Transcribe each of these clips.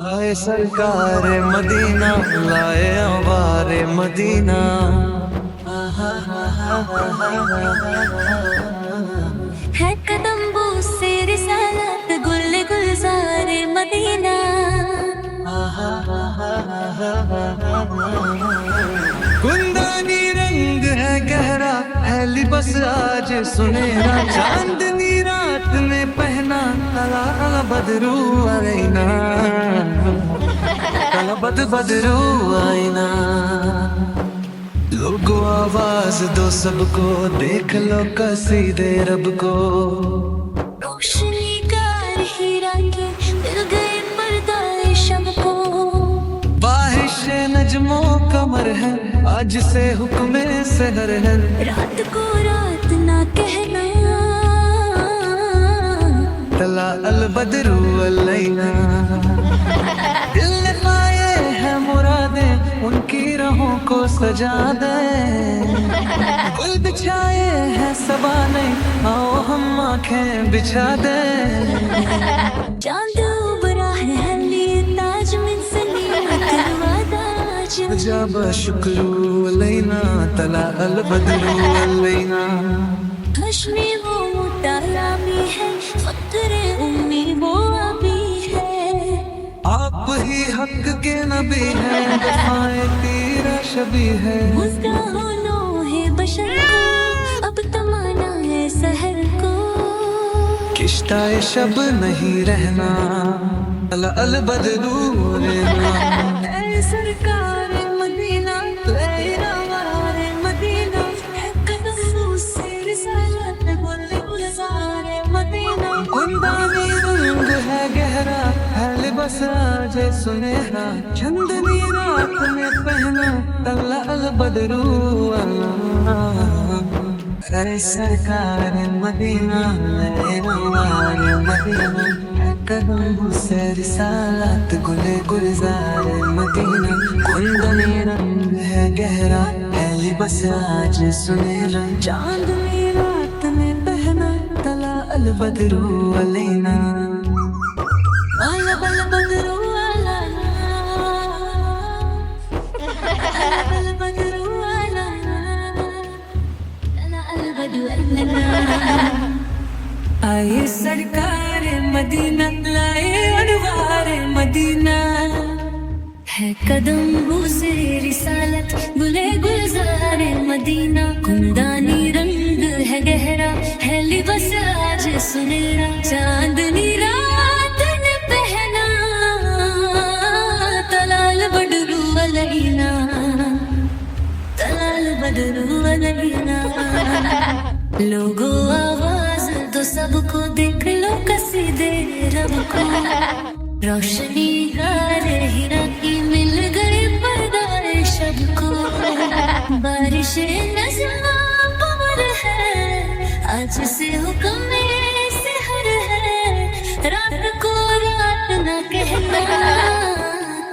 आए सरकार मदीना लाए अवारे मदीना। है कदम बू से रिसालत गुल गुलजार मदीना। कुंदानी रंग है गहरा है लिबस आज सुनहरा, चांदनी रात में पहना तला बदरू आईना, तला बदरू आईना। लोगो आवाज दो सबको, देख लो कसीदे रब को। रोशनी का हीरा के मिल गए पर्दा शब को। बाहिश नजमो कमर है आज से हुक्म सहर है। रात को रात ना कहना, तला अल बदरू अलैना। दिल ने पाए हैं मुरादें उनकी राहों को सजा दे। गुल बिछाए हैं सबा नहीं, आओ हम आंखें बिछा दे। चांद उबरा है हली ताज में सनी करवादाज। जब शुक्रू अलैना तला अल बदरू अलैना। हश्मी वो मुताला भी है, फक्रे उम्मी वो अभी है। आप ही हक के नबी हैं, वफाए तेरा शबी है। मुस्कानों है बशर को अब तमाना है सहर को। किश्ताए शब नहीं रहना तला अल बदरू अलैना। ऐ सरकार मदीना तेरा वारे मदीना, है कदम से रिसालत गुल गुलजार मदीना। कुंदानी रंग है गहरा है लिबस आज सुनहरा, चंदनी रात में पहना तला अल बदरू अलैना। ऐ सरकार मदीना तेरा वारे मदीना, कदम से रिसालत गुल गुलजार मदीना। कुंदनी रंग है गहरा है लिबस आज सुनहरा, चांदनी रात में पहना तला अल बदरू अलैना। अल बदरू अलैना, अल बदरू अलैना, तला अल बदरू अलैना। आए सरकार मदीना लाए अनवार मदीना, है कदम से रिसालत गुले गुलजार मदीना। कुंदानी रंग है गहरा है लिबस आज सुनहरा, चांदनी रात ने पहना तलाल बदरू अलैना, तलाल बदरू अलैना। लोगो आवाज दो सबको, देख लो कसीदे रब को। रोशनी गारे हीरा की मिल गए पर्दाए शब को। बारिश नज़्म कमर है आज से हुक्म सहर है। रात को रात ना कहना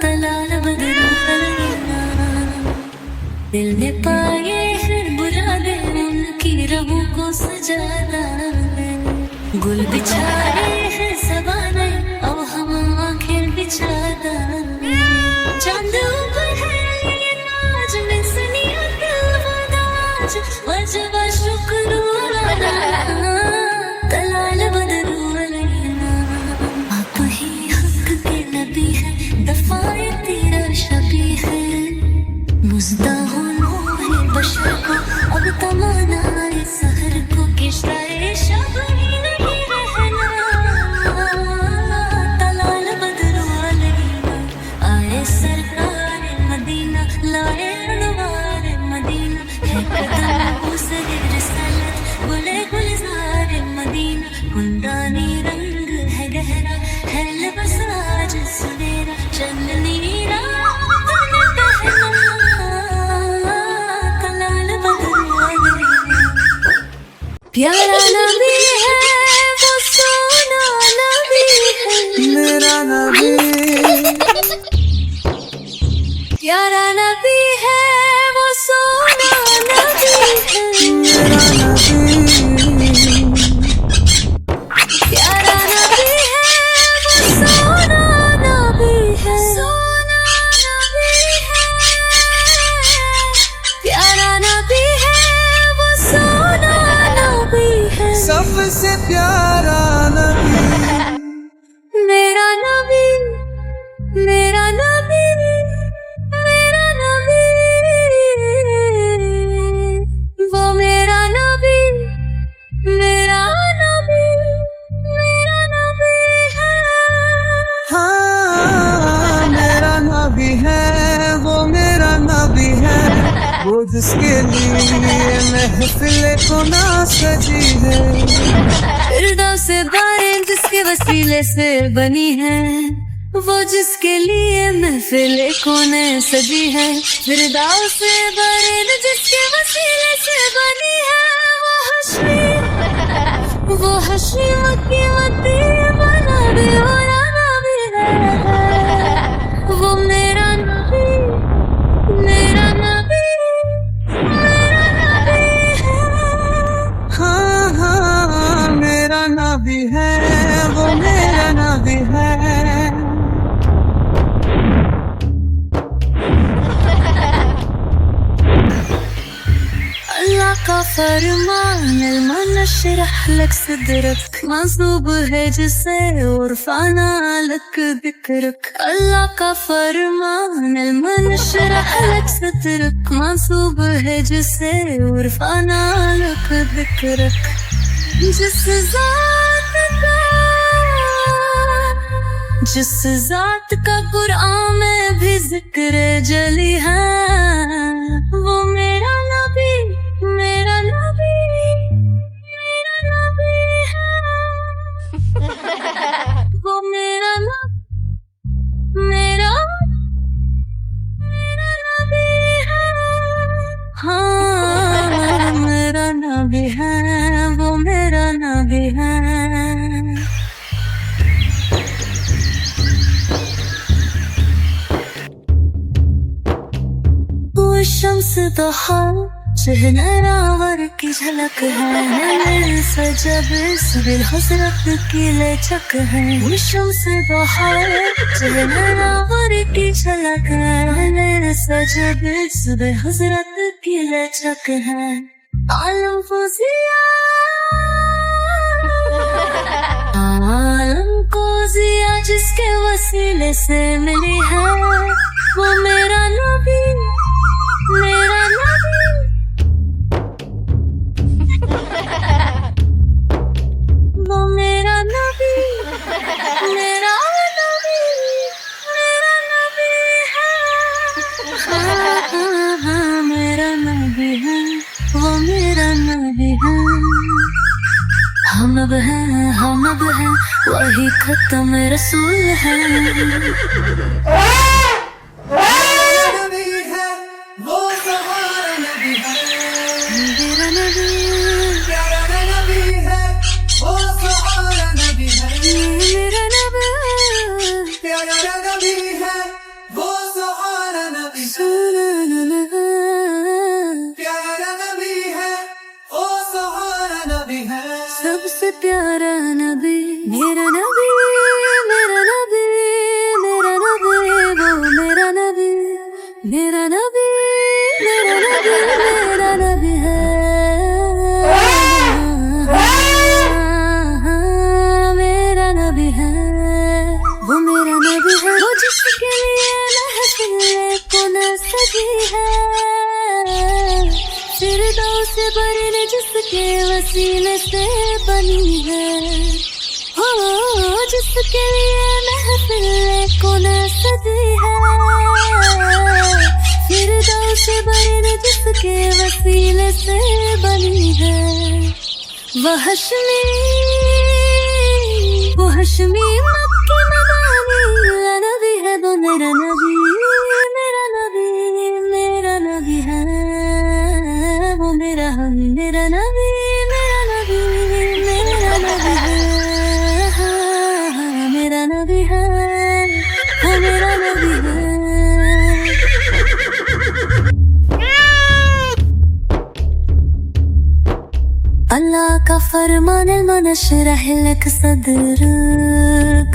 तलाल बदरू अलैना। दिल ने पाए हैं बुरादे उनकी राहों को सजाना। गुल बिछाए हैं सबाने अब हम आंखें बिछाना। चांद ऊपर है ये नाज में सनियत वदाज, वजवा शुक्र अदा तलाल बदरू अलैना। आप ही हक के नबी है, दफाए तेरा शबी है। मुज़्दाहुल है बशर को अब तमाना है सहर को। किश्ताए शब ही नहीं रहना तलाल बदरू अलैना। आए सरकार मदीना लाए अनवार मदीना, है कदम से रिसालत गुले गुलजार मदीना। कुंदानी रंग है गहरा है लिबस आज सुनहरा, चंदनी रात ने पहना तलाल बदरू अलैना। प्यारा नबी है वो सोना नबी है मेरा नबी। प्यारा नबी है वो सोना नबी है मेरा नबी। प्यारा नबी है वो सोना नबी है। वो जिसके लिए महफिल को ना सजी है, फिरदौस-ए दारें जिसके वसीले से बनी है, वो जिसके लिए महफिल कोने सजी है। फिरदौस-ए दारें जिसके वसीले से बनी है, वो हश्मी मक्की मती बना भी और आना भी है। वो मेरा नबी, मेरा नबी, मेरा नबी है। हाँ हाँ मेरा नबी है, वो मेरा नबी है। अल्लाह का फरमान नशरह लक सदरक, मंसूब है जिसे उर्फाना लक दिक्रक। अल्लाह का फरमान नशरह लक सदरक, मंसूब है जिसे उर्फाना लक दिक्रक। जिस जात का कुरान में भी जिक्र जली है, वो मेरा नबी, मेरा नबी, मेरा नबी है। वो मेरा नबी, मेरा नबी है। हाँ मेरा नबी है, वो मेरा नबी है। शम्स दुहा शहनावर की झलक है, सजब सुबिल हसरत की लचक है। वो शम्स दुहा शहनावर की झलक है, सजब सुबिल हसरत की लचक है। आलम को जिया जिसके वसीले से मिली है, वो मेरा नबी, मेरा नबी। वो मेरा नबी, मेरा नबी, मेरा नबी है। हाँ मेरा नबी है, वो मेरा नबी है। हम अब हैं वही खत्म रसूल है। सबसे प्यारा नबी मेरा नबी, मेरा नबी, मेरा नबी, वो मेरा नबी, मेरा नबी, मेरा नबी, मेरा नबी है। मेरा नबी है, वो मेरा नबी है। वो जिसके लिए महफिल को न सजी है, फिरदौस-ए बरीन जिसके वसीले से बनी है। हो जिसके लिए महफिल को न सजी है, फिरदौस-ए बरीन जिसके वसीले से बनी है। वह हश्मी मक्की मदानी नबी है, वो मेरा नबी, मेरा नबी, मेरा नबी है। वो मेरा नबी, मेरा नबी, मेरा नबी है। मेरा नबी है, वो मेरा नबी है। अल्लाह का फरमान नशरह लक सदरक,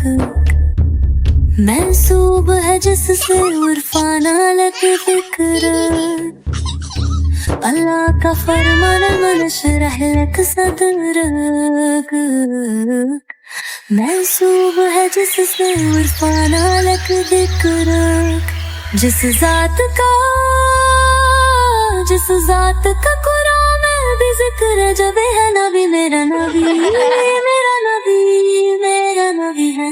मंसूब है जिससे उर्फाना लक दिक्रक। अल्लाह का फरमान नशरह लक सदरक, मंसूब है जिससे उर्फाना लक दिक्रक। जिस जात का कुरान में भी जिक्र जब है, नबी मेरा नबी, मेरा नबी, मेरा नबी है।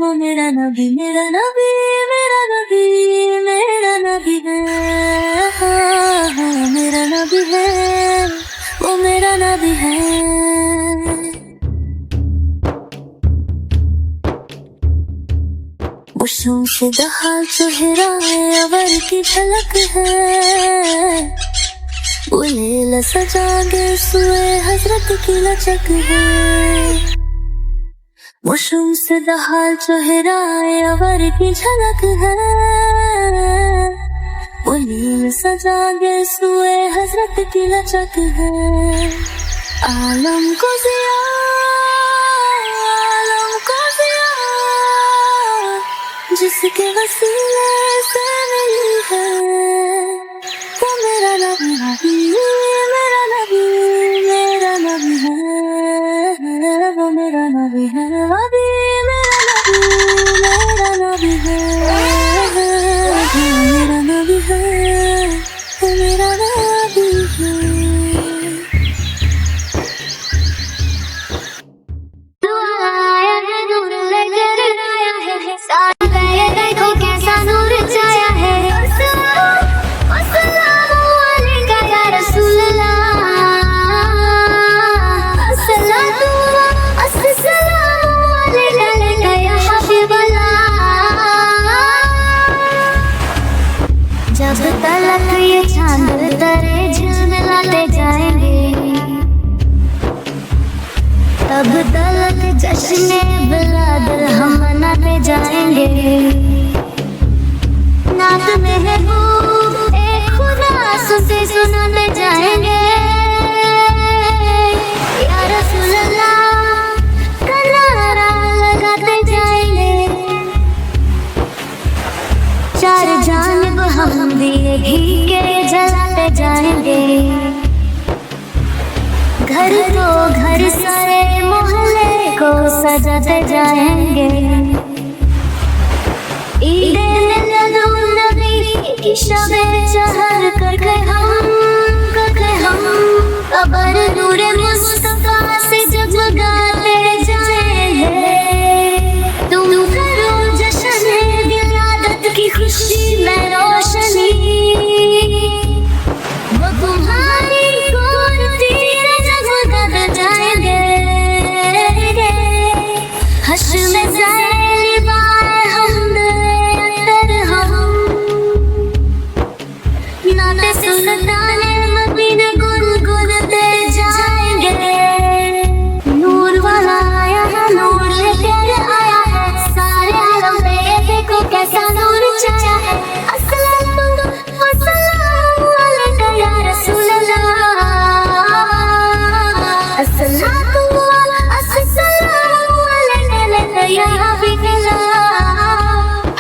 वो मेरा नबी, मेरा नबी, मेरा नबी, मेरा नबी है। वो शमशद हाल चेहरा है अवर की झलक है, वो लैला सजा के सुए हजरत की लचक है। वो शमशद हाल चेहरा है अवर की झलक है, वो नील सजा के सुए हजरत की लचक है। आलम को जिया, आलम को जिया, जिसके वसीले से मिली है, वो मेरा नबी है, मेरा नबी, मेरा नबी है, वो मेरा नबी है, अभी मेरा नबी, मेरा नबी है, मेरा नबी है, वो मेरा नबी है। जब तलक ये चांद तरे झिलमिलाते जाएंगे, तब तलक जश्न बिलादत हम मनाते जाएंगे। नात महबूब एक खुदा से सुनाते जाएंगे, या रसूल अल्लाह का नारा लगाते जाएंगे। चार जानिब हम दिए घी के जलाते जाएंगे, घर तो घर सारे मोहल्ले को सजाते जाएंगे। ईदे मिलादुन नबी की शबे चहर करके हम कबर नूरे मुस्तफा से जगमगाते जाएंगे। तुम करो जश्न विलादत की खुशी में रोशनी, वो तुम्हारी कुर्ती में जगमगाते जाएंगे। हश्र में ज़ाहिर बार हमद अतर हम, नाते सुल्ताने मदीना गुनगुनाते जाएंगे। नूर वाला आया है, नूर लेकर आया है, सारे आलम में देखो कैसा नूर छाया है। अस्सलातु वस्सलामु अलैका या रसूल अल्लाह, अस्सलातु वस्सलामु अलैका या हबीब अल्लाह,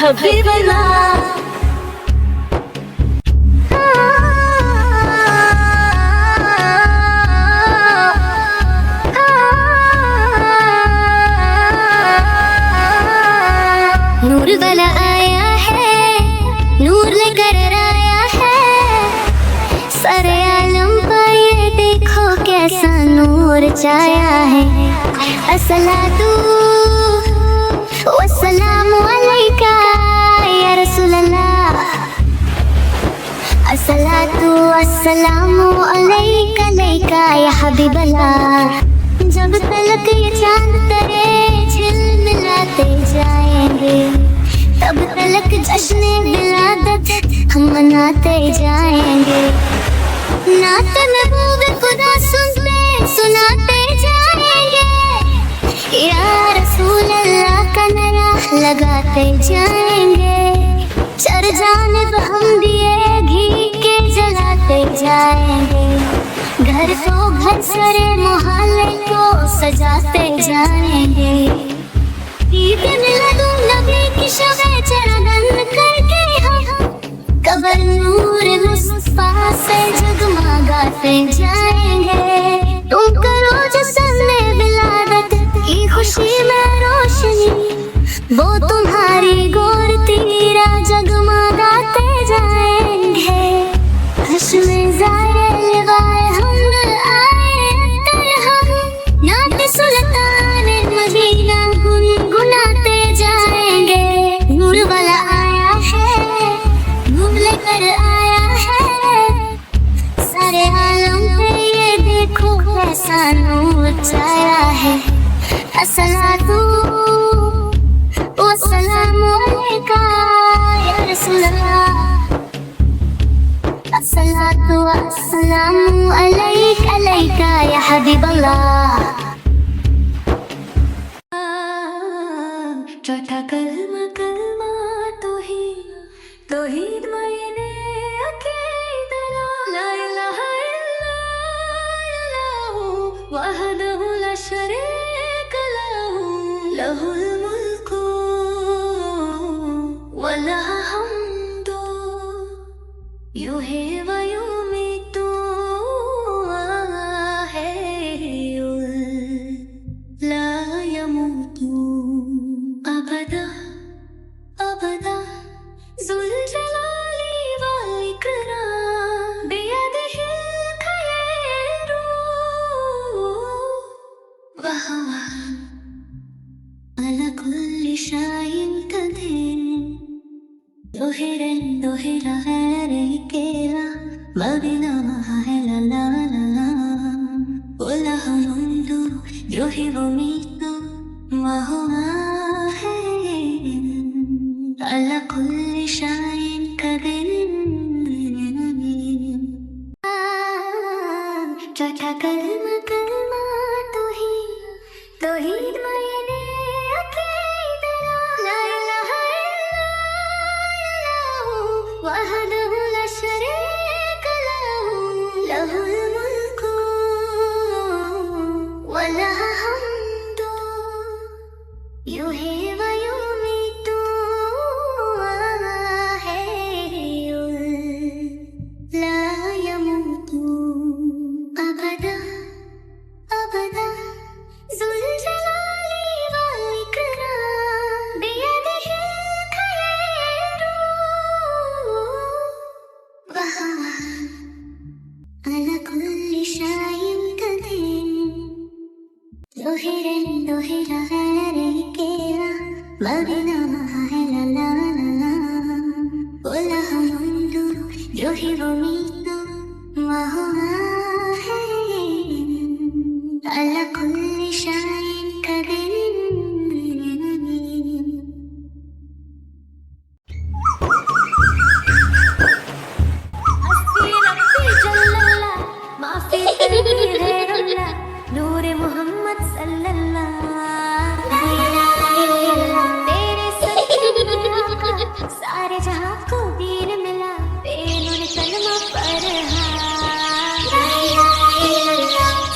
हबीब अल्लाह। नूर वाला आया है, नूर लेकर आया है, सारे आलम का ये देखो कैसा नूर छाया है। अस्सलातु वस्सलामु अलैका या रसूल अल्लाह, अस्सलातु वस्सलामु अलैका लैका या हबीब अल्लाह। जब तलक ये चांद तरे झिलमिलाते जाएंगे, तब तलक जश्न विलादत हम मनाते जाएंगे। नात महबूब खुदा सुनाते जाएंगे, या रसूल अल्लाह का नारा लगाते जाएंगे। चार जानिब हम दिए घी के जलाते जाएंगे, घर तो घर सारे मोहल्ले को सजाते जाएंगे। ईद मिलादुन नबी की शबे चरागन करके हम कबर नूर मुस्तफा से जगमगाते जाएंगे। तुम करो जश्न विलादत की खुशी में रोशनी, वो तुम्हारी गोर तीरा जगमगाते जाएंगे। हश्र में ज़ाहिर लिवाए हम आए अतर हम, नाते सुल्ताने मदीना गुनगुनाते जाएंगे। नूर वाला आया है, नूर लेकर आया है, सारे आलम पे ये देखो कैसा नूर छाया है। अस्सलातु वस्सलामु अलैका अस्सलातु वस्सलामु अलैका या हबीबल्लाह। चौथा कलमा कलमा तौहीद मैंने अकीदा ला इलाहा इल्लल्लाहु वहदहु ला शरीका लहु लहुल मुल्कु व लहु हम्दु युही व युमीतु ला यमूतु अबदा अबदा जुल जलाली वल इकराम बियदिहिल खैरु वहुवा अला कुल्ली शैइन कदीर दोहिरा है रे केला मदीना है ला ला ला ला वलह मुंदु युहिबु मीतु वहुवा अला कुल्ली शैइन कदीर। चौथा कलमा कलमा तौहीद मैंने अकीदा ला इलाहा इल्लल्लाहु वहदहु ला शरीका लहु लहुल मुल्कु व लहु हम्दु युही व युमीतु ला यमूतु अबदा अबदा जुल जलाली वल इकराम बियदिहिल खैरु वहुवा अला कुल्ली शैइन कदीर दोहिरा है रे केला मदीना है ला ला ला ला वलह मुंदु युहिबु मीतु वहुवा अला कुल्ली शैइन कदीर। हस्बी रब्बी जल्लल्लाह माफी कल्बी गैरुल्लाह नूर मोहम्मद सल्लल्लाह तेरे सच्चे आका सारे जहां को दीन मिला बेनूर कलमा पढ़ा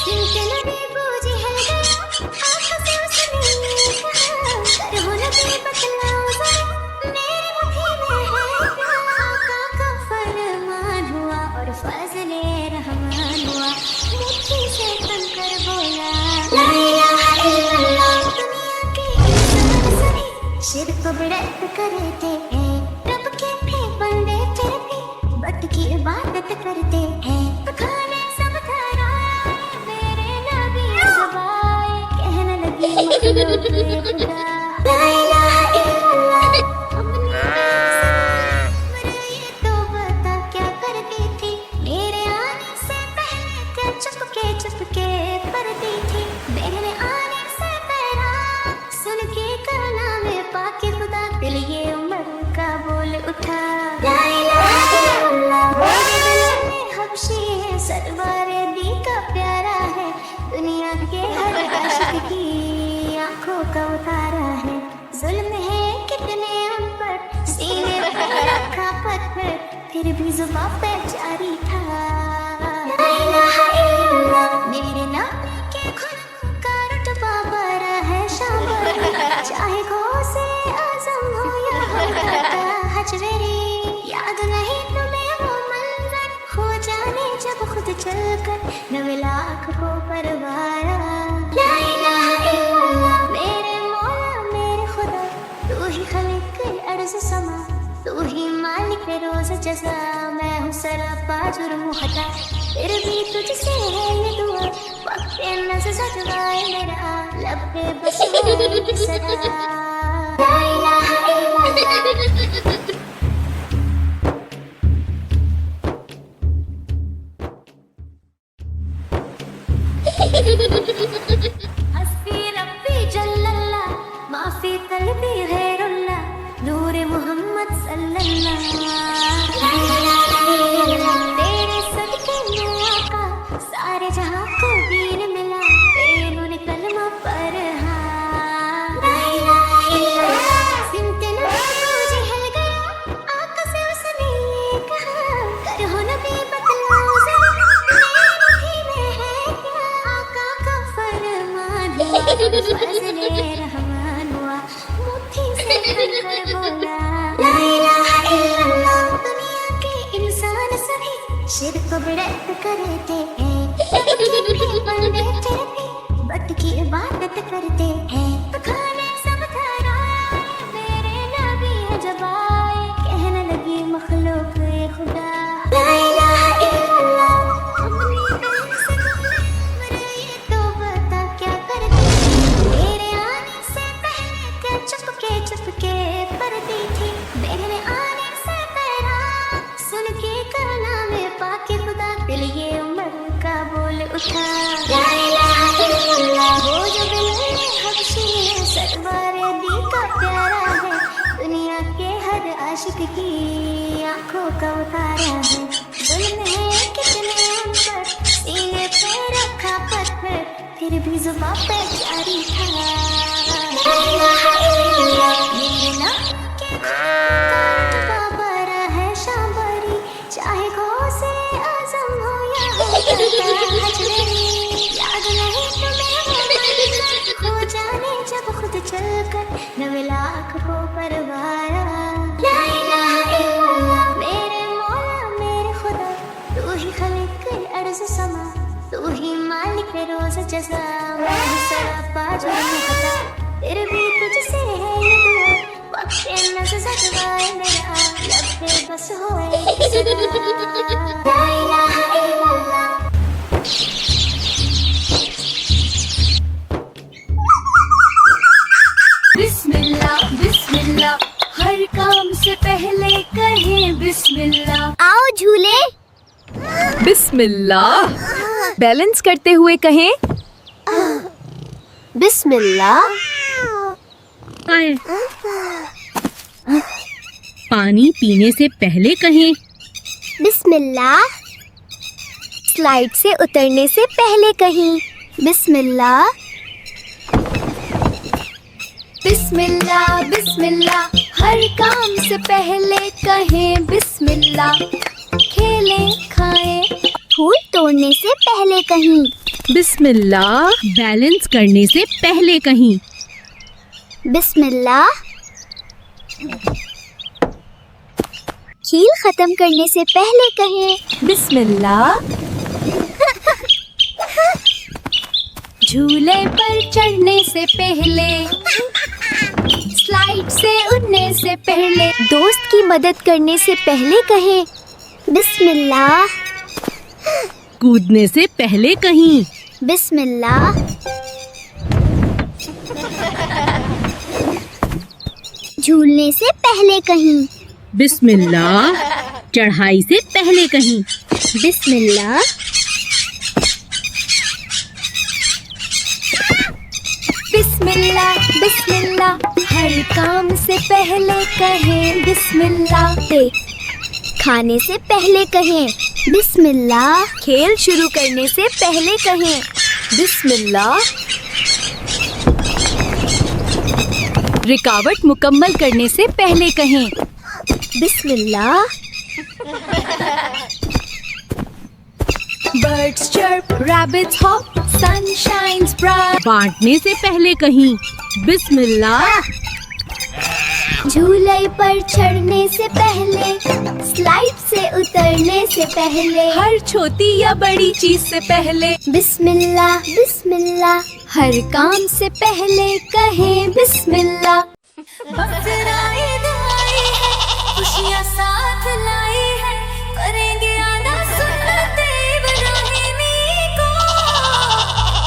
जिनके नबी बूझी है गया आंखों से उसने कहा कर हो नबी बतलाओ जरा मेरे मुट्ठी में है प्यार आका का फरमान हुआ और फजले रहमान हुआ मुट्ठी से तनकर बोला ला इलाहा इल्लल्लाह। दुनिया के इंसान सभी शिरक बिड़त करते हैं रब के भी बंदे फिर भी बट की इबादत करते हैं खाने सब धराए मेरे नबी ज़बाए कहने लगी मखलूक खुदा ला इलाहा इल्लल्लाह। अपनी मेरे ये तो बता क्या करती थी मेरे आने से पहले क्या चुपके करती थी मेरे आने से पहला सुन के करना में पाके खुदा दिल ये उम्र का बोल उठा ला इलाहा इल्लल्लाह। मेरे दिल में हबशी है सरवारे दी का प्यारा है दुनिया के हर आशिक की आंखों का उतारा है जुल्म है कितने हम पर सीने पे रखा पत्थर फिर भी जुबान पे जारी था ला इलाहा इल्लल्लाह। मेरे नाम के खुद का रुतबा बड़ा है शाबाश चाहे गौसे आज़म हो या हजवेरी याद नहीं तुम्हें वो मंजर हो जाने जब खुद चलकर नवे लाख को परवारा ला इलाहा इल्लल्लाह। मेरे मौला मेरे खुदा तू ही खलिक अर्ज़ समा तू ही मालिक रोज़ जज़ा मैं हूँ सरापा जुर्म खता फिर भी तुझसे है ये दुआ वक्त नज़र सजवाए मेरा लब पे बस हो सदा ला इलाहा इल्लल्लाह। हस्बी रब्बी जल्लल्लाह माफी कल्बी गैरुल्लाह नूर मोहम्मद सल्लल्लाह तेरे सब रट करते हैं, पर बैठे भी वक्त की इबादत करते हैं। तो खाने सब ठहराए मेरे नबी है जब आए, कहने लगी मखलूक ए खुदा ला इलाहा इल्लल्लाह, अपनी दिल से बोले मेरे ये तो बता क्या करती थी, मेरे आने से पहले क्या चुपके पढ़ती थी, मेरे आने से पहला सुन के करना में पाके खुदा, दिल ये उम्र का बोल उठा ला इलाहा इल्लल्लाह। वो जो बिलाल हबशी है सरवारे दी का प्यारा है, दुनिया के हर आशिक की आंखों का उतारा है, जुल्म है कितने उन पर, सीने पे रखा पत्थर, फिर भी जुबां पे जारी था ला इलाहा इल्लल्लाह। मेरे नाम के बाबरा है शांबरी, चाहे गौसे आजम हो या हजरी, याद नहीं तुम्हें वो मंजर, खो जाने जब खुद चलकर नवे लाख को परवारा ला इलाहा इल्लल्लाह। मेरे मौला मेरे खुदा, तू ही खालिक अर्ज़ समा, तू ही मालिक रोज़ जज़ा, मैं ही सरापा जुर्म खता, फिर भी तुझसे है ये दुआ, बख्शे नज़र दुआए मेरा, लब पे बस होए सदा ला इलाहा इल्लल्लाह। बिस्मिल्लाह बिस्मिल्लाह, हर काम से पहले कहें बिस्मिल्लाह। आओ झूले। बिस्मिल्लाह, बैलेंस करते हुए कहें बिस्मिल्लाह। पानी पीने से पहले कहें बिस्मिल्लाह। स्लाइड से उतरने से पहले कहीं बिस्मिल्लाह। बिस्मिल्लाह बिस्मिल्लाह, हर काम से पहले कहें बिस्मिल्लाह। खेलें खाएं, फूल तोड़ने से पहले कहीं बिस्मिल्लाह, बैलेंस करने से पहले कहीं बिस्मिल्लाह। कील खत्म करने से पहले कहें बिस्मिल्लाह। झूले पर चढ़ने से पहले, स्लाइड से उड़ने से पहले, दोस्त की मदद करने से पहले कहें बिस्मिल्लाह। कूदने से पहले कहीं बिस्मिल्लाह। झूलने से पहले कहीं बिस्मिल्लाह, चढ़ाई से पहले कहीं बिस्मिल्लाह। बिस्मिल्लाह बिस्मिल्लाह, हर काम से पहले कहें बिस्मिल्लाह। खाने से पहले कहें बिस्मिल्लाह। खेल शुरू करने से पहले कहें बिस्मिल्लाह। रिकावट मुकम्मल करने से पहले कहें बिस्मिल्लाह। Birds chirp, rabbits hop, sun shines bright. बांटने से पहले कहीं बिस्मिल्लाह। झूले पर चढ़ने से पहले, स्लाइड से उतरने से पहले हर छोटी या बड़ी चीज से पहले बिस्मिल्लाह बिस्मिल्लाह। हर काम से पहले कहें बिस्मिल्लाह। बकराई दुआई है, खुशियाँ साथ लाई है, करेंगे आना सुन्नते इब्राहिमी को,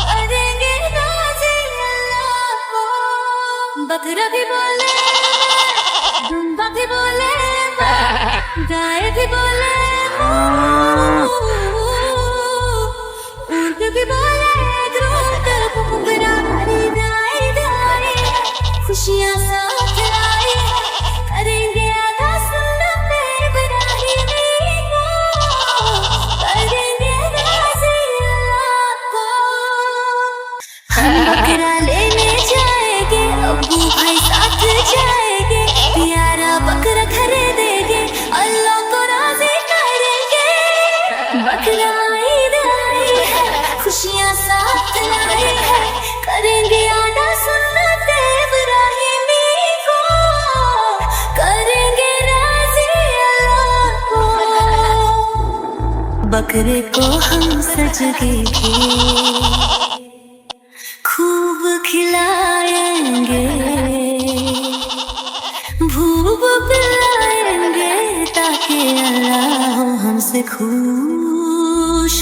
करेंगे नाज़िल अल्लाह को। बकरा भी बोले, दुम्बा भी बोले, गाय भी बोले, ऊँट भी बोले, ड्रोन बुगरा दाई दाई, खुशियाँ साथ लाई है, करेंगे आधा सुन्नते इब्राहिमी को, करेंगे नाज़िल अल्लाह को। हम बकरा लेने जाएंगे, अब्बू भाई साथ जाएंगे, प्यारा बकरा खरीदेंगे, अल्लाह को राज़ी करेंगे। बकरा ईद आई है, खुशियाँ साथ लाई है, करेंगे आना सुन्नते इब्राहिमी बकरे को हम सजगे के खूब खिलाएंगे, भूख पिलाएंगे, ताकि अल्लाह हो हमसे खुश।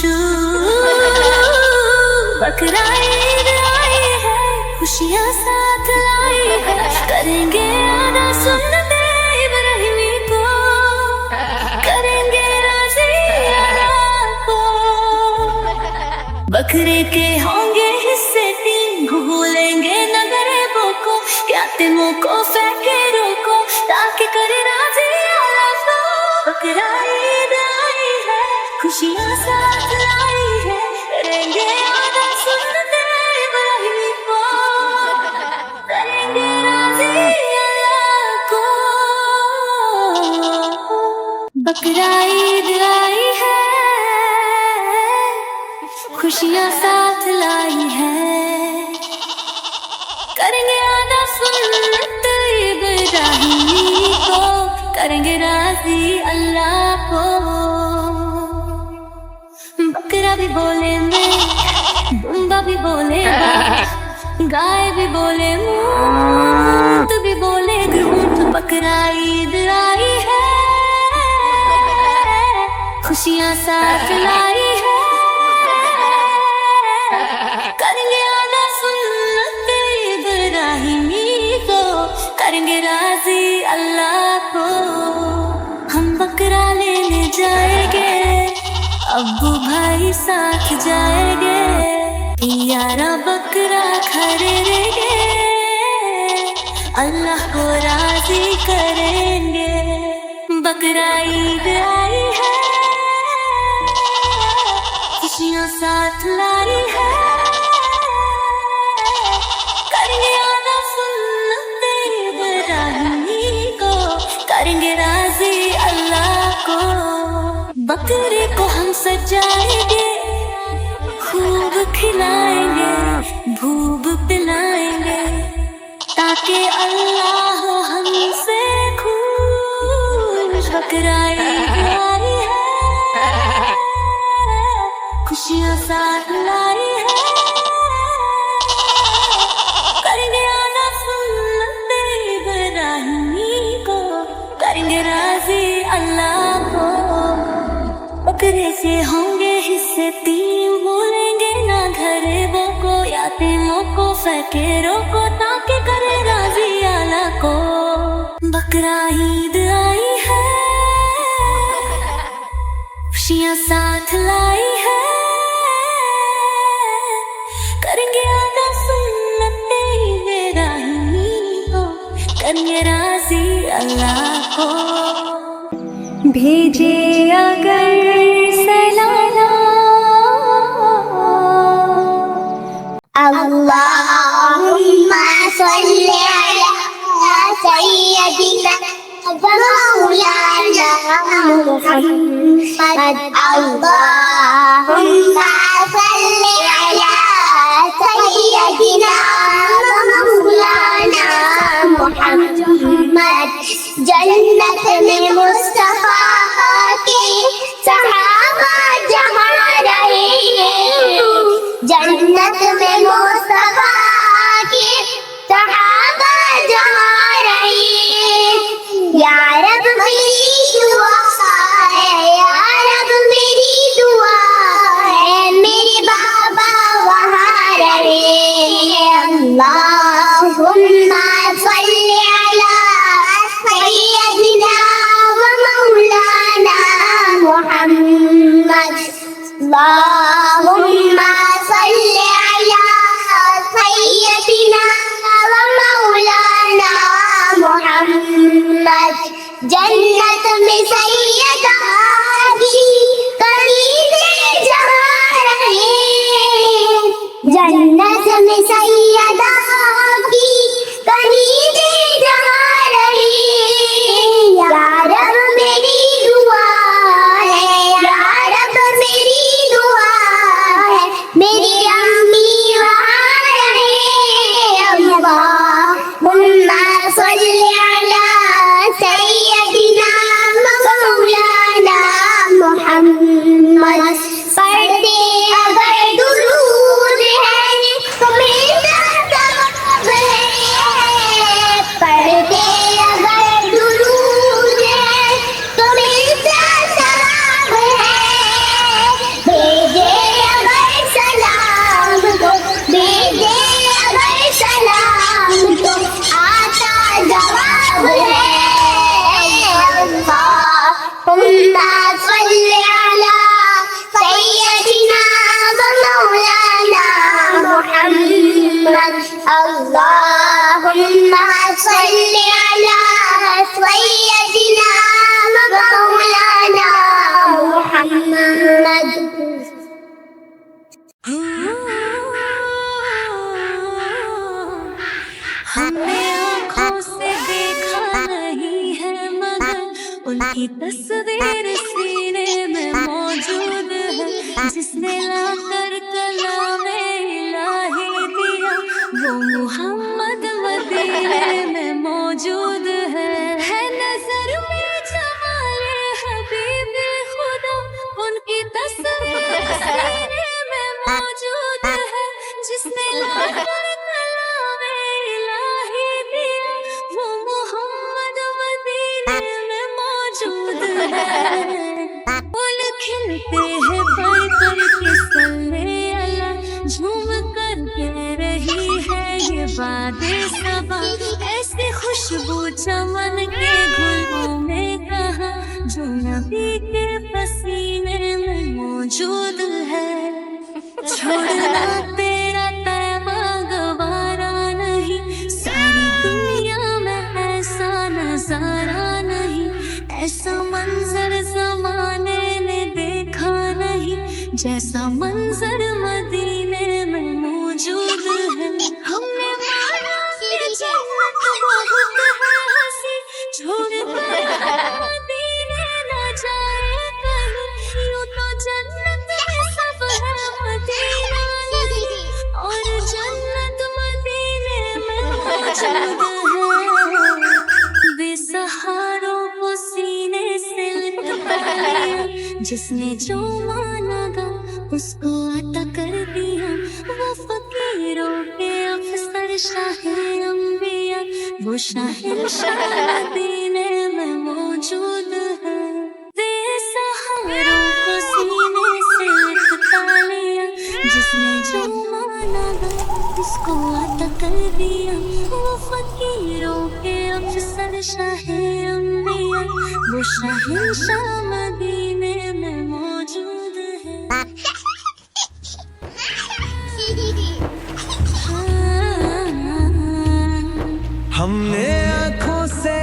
बकरा ईद आई है, खुशियाँ साथ लाई है, करेंगे अदा सुन्नते इब्राहिमी को, करेंगे राज़ी अल्लाह को। बकरे के होंगे हिस्से 3, भूलेंगे न गरीबों को, यतीमों को फेंके रोको, ताकि करे राज़ी अल्लाह को। बकरा ईद आई है, खुशियाँ साथ लाई है, करेंगे अदा सुन्नते इब्राहिमी को, करेंगे राज़ी अल्लाह को। बकरा ईद आई है, खुशियाँ साथ लाई है, करेंगे अदा सुन्नत इब्राहिमी को, करेंगे राज़ी अल्लाह को। बकरा भी बोले मैं, दुम्बा भी बोले बा, गाय भी बोले मूत भी बोले ग्रूट। बकरा ईद आई है, खुशियाँ साथ लाई है, करेंगे अदा सुन्नत इब्राहिमी को, करेंगे राज़ी अल्लाह को। हम बकरा लेने जाएंगे, अब्बू भाई साथ जाएंगे, यारा बकरा खरीदेंगे, अल्लाह को राज़ी करेंगे। बकरा ईद आई है, खुशियाँ साथ लाई है, करेंगे अदा सुन्नत इब्राहिमी को, करेंगे राज़ी अल्लाह को। बकरे को हम सजाएंगे, खूब खिलाएंगे, भूख पिलाएंगे, ताकि अल्लाह हो हमसे खुश। बकरा ईद आई है, खुशियाँ साथ लाई है, करेंगे अदा सुन्नत इब्राहिमी को, करेंगे राज़ी अल्लाह को। बकरे से होंगे हिस्से 3, भूलेंगे ना गरीबों को, यतीमों को, फकीरों को, ताकि करे राज़ी अल्लाह को। बकरा ईद आई है, खुशियाँ साथ लाई है, करेंगे अदा सुन्नत इब्राहिमी को, करेंगे राज़ी अल्लाह को। भेजे अगर सलाम अल्लाहुम्मा सल्ली अला सय्यदिना व मौलाना मुहम्मद। अल्लाहुम्मा सल्ली अला सय्यदिना व मौलाना मुहम्मद। जन्नत में मुस्तफा के सहाबा जहाँ रहे, जन्नत में मुस्तफा के सहाबा जहाँ रहे। या रब मेरी दुआ है, या रब मेरी दुआ है, मेरे बाबा वहाँ रहे। अल्लाहुम्मा सल्ली अला सय्यदिना व मौलाना मुहम्मद। अल्लाहुम्मा सल्ली अला सय्यदिना व मौलाना मुहम्मद। जन्नत में सैयदा की कलीले जहाँ रहे, जन्नत में सैयदा की कलीले जहाँ रहे। या रब मेरी दुआ है, या रब मेरी दुआ है, मेरी अम्मी वहाँ रहे। अल्लाहुम्मा सल्ली अला सय्यदिना मौलाना अल्लाहुम्मा सल्ली अला सय्यदिना मौलाना मुहम्मद। हमने आँखों से देखा नहीं है मगर उनकी तस्वीर सीने में मौजूद है। जिसने लाकर कलामे इलाही दिया वो मुहम्मद मदीने में मौजूद है। नजर में जमाले हबीबे खुदा उनकी तस्वीर सीने में मौजूद है। जिसने लाकर कलामे इलाही दिया वो मुहम्मद मदीने में मौजूद है। फूल खिलते हैं पर करके सल्ले अला झूम कर कह रही है ये बादे सबा। ऐसी खुशबू चमन के गुलों में कहा जो नबी के पसीने में मौजूद है। छोड़ना तेरा तैमा गवारा नहीं, सारी दुनिया में ऐसा नजारा नहीं। ऐसा मंजर जमाने ने देखा नहीं जैसा मंजर मदीने में मौजूद है। हमने माना कि जन्नत बहुत है हंसी, छोड़कर मदीने न जाए कहीं। यूं तो जन्नत में सब है मदीना नहीं, और जन्नत मदीने में मौजूद है। बेसहारों को सीने से लिपटा लिया, जिसने जो माना था उसको अता कर दिया। वो फकीरों के अफसर शाहे अंबिया, वो शाह मदीने में मौजूद है। बेसहारों को सीने से लिपटा लिया, जिसने जो माना था उसको अता कर दिया। वो फकीरों के अफसर शाहे अंबिया, वो शाह मदीने में मौजूद है। हमने आँखों से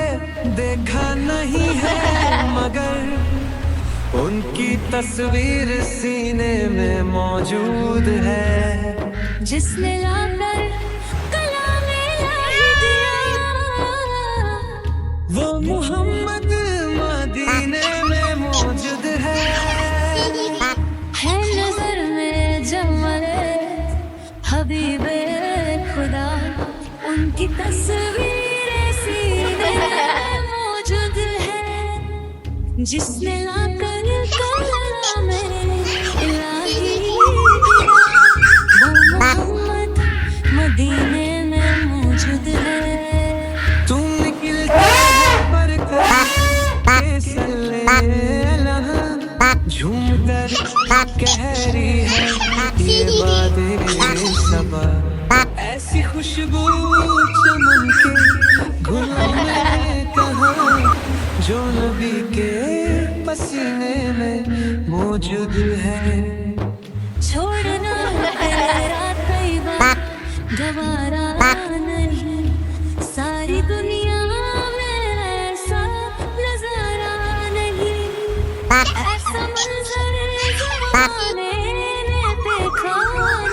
देखा नहीं है मगर उनकी तस्वीर सीने में मौजूद है। जिसने लाकर कलामे इलाही दिया वो मुहम्मद मदीने में मौजूद है। नजर में जमाले हबीबे खुदा उनकी तस्वीर सीने में मौजूद है। जिसने लाकर कलामे इलाही दिया वो मुहम्मद मदीने में मौजूद है। तुम निकलते हो पर के सल्ले अला झूम कर कह रही है ये बादे सबा। ऐसी खुशबू चमन के गुलों में कहा जो नबी के पसीने में मौजूद है। छोड़ना तेरा तैबा गवारा नहीं, सारी दुनिया में ऐसा नजारा नहीं। ऐसा मंजर जमाने ने देखा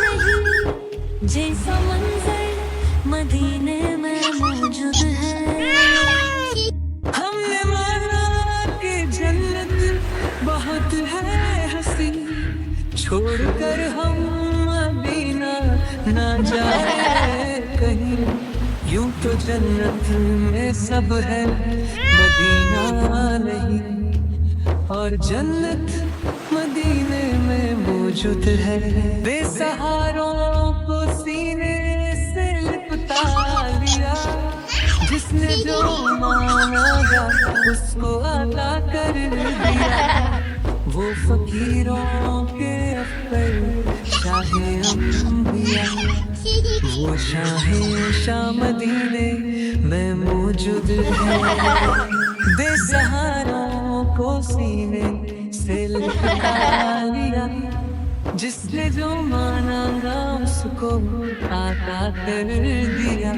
नहीं जैसा मंजर मदीने में मौजूद है। हमने माना कि जन्नत बहुत है हंसी, छोड़कर हम मदीना ना जाए कहीं। यूं तो जन्नत में सब है मदीना नहीं, और जन्नत मदीने में मौजूद है। बेसहारों को सीने से लिपटा लिया, जिसने जो मांगा उसको अता कर दिया। वो फकीरों के अख्तर शाहे अंबिया, वो शाह मदीने में मौजूद है। बेसहारों को सीने से लिपटा लिया, जिसने जो माना उसको आता कर दिया,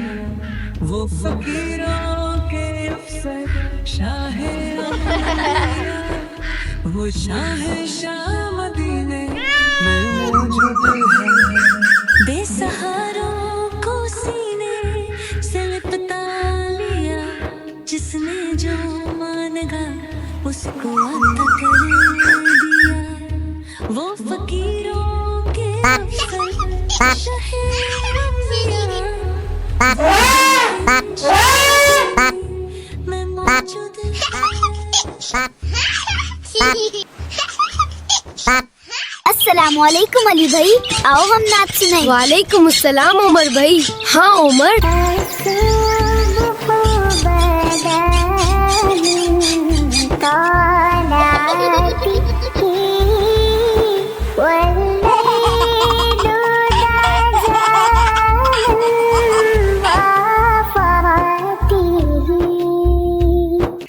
वो फकीरों के अफसर शाह अम्बिया, वो शाह मदीने में मौजूद है। बेसहारों को सीने से लिपटा लिया, जिसने जो मांगा उसको अता कर दिया, वो फकीरों के अफसर शाह अम्बिया, मैं मौजूद अस्सलामुअलैकुम अली भाई, आओ हम नाच सुनाएं। वालेकुम अस्सलाम उमर भाई। हाँ उमर,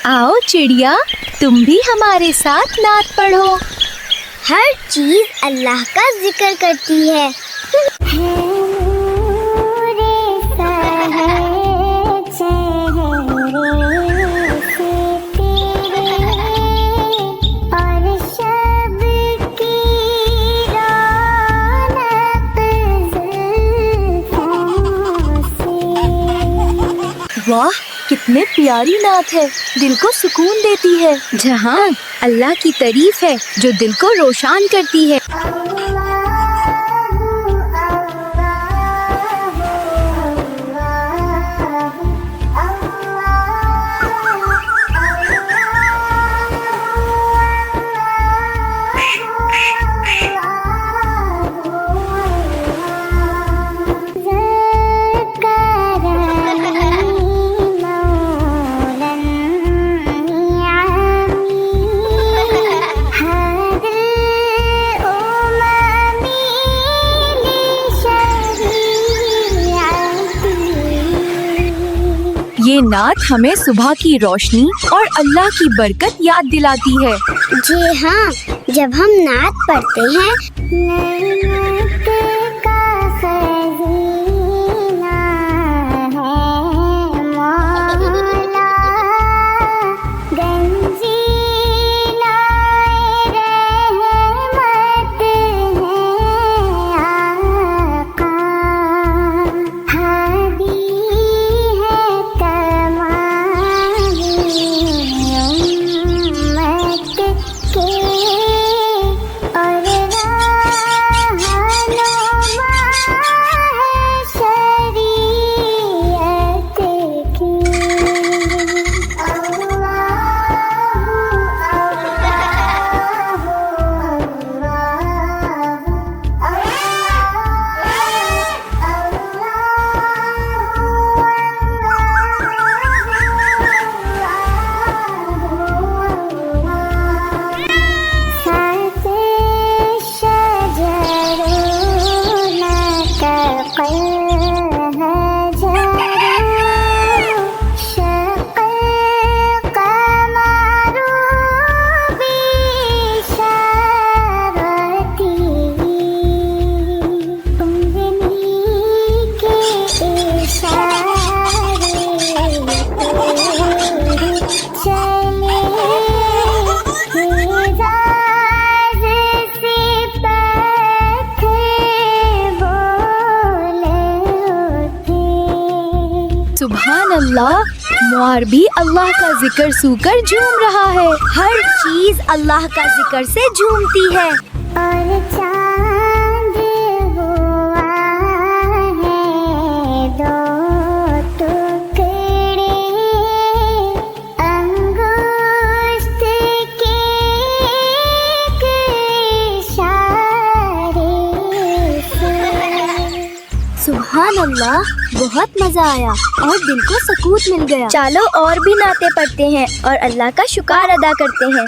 आओ चिड़िया, तुम भी हमारे साथ नात पढ़ो। हर चीज अल्लाह का जिक्र करती है। वाह, कितने प्यारी नात है, दिल को सुकून देती है। जहाँ अल्लाह की तारीफ है जो दिल को रोशन करती है। ये नात हमें सुबह की रोशनी और अल्लाह की बरकत याद दिलाती है। जी हाँ, जब हम नात पढ़ते हैं, नेमत का खजीना है मौला, गंजीला रहमत है आका, हादी है तमामी उम्मत के, और रहनुमा है शरीयत की। सुभान अल्लाह, मुआर भी अल्लाह का जिक्र सुकर झूम रहा है। हर चीज अल्लाह का जिक्र से झूमती है। और चांद हुआ है दो टुकड़े, अंगुष्ठ के एक इशारे से। सुभान अल्लाह, बहुत मजा आया और दिल को सुकून मिल गया। चलो और भी नाते पढ़ते हैं और अल्लाह का शुक्र अदा करते हैं।